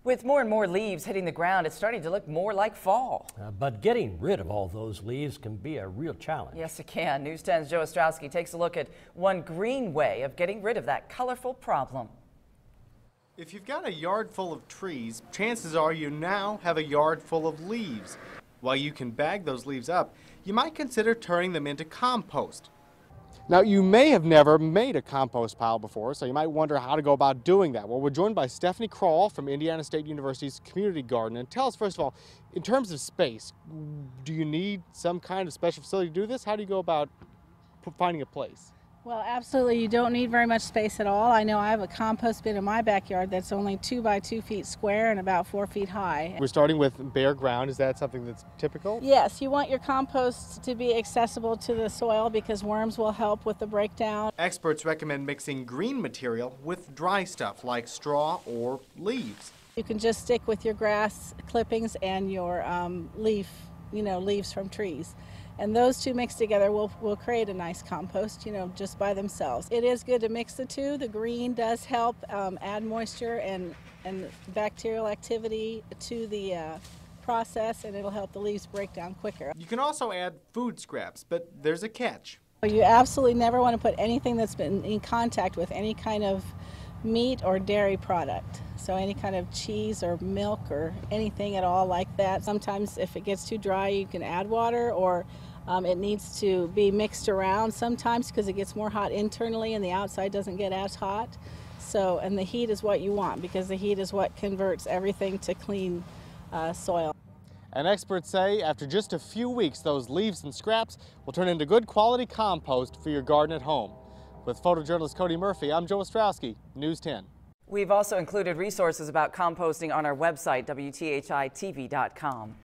With more and more leaves hitting the ground, it's starting to look more like fall. But getting rid of all those leaves can be a real challenge. Yes, it can. News 10's Joe Ostrowski takes a look at one green way of getting rid of that colorful problem. If you've got a yard full of trees, chances are you now have a yard full of leaves. While you can bag those leaves up, you might consider turning them into compost. Now, you may have never made a compost pile before, so you might wonder how to go about doing that. Well, we're joined by Stephanie Kroll from Indiana State University's Community Garden. And tell us, first of all, in terms of space, do you need some kind of special facility to do this? How do you go about finding a place? Well, absolutely, you don't need very much space at all. I know I have a compost bin in my backyard that's only 2 by 2 feet square and about 4 feet high. We're starting with bare ground. Is that something that's typical? Yes, you want your compost to be accessible to the soil because worms will help with the breakdown. Experts recommend mixing green material with dry stuff like straw or leaves. You can just stick with your grass clippings and your leaves from trees. And those two mixed together will create a nice compost, just by themselves. It is good to mix the two. The green does help add moisture and bacterial activity to the process, and it'll help the leaves break down quicker. You can also add food scraps, but there's a catch. You absolutely never want to put anything that's been in contact with any kind of meat or dairy product. So any kind of cheese or milk or anything at all like that. Sometimes if it gets too dry, you can add water, or it needs to be mixed around sometimes because it gets more hot internally and the outside doesn't get as hot. So, and the heat is what you want because the heat is what converts everything to clean soil. And experts say after just a few weeks, those leaves and scraps will turn into good quality compost for your garden at home. With photojournalist Cody Murphy, I'm Joe Ostrowski, News 10. We've also included resources about composting on our website, WTHI-TV.com.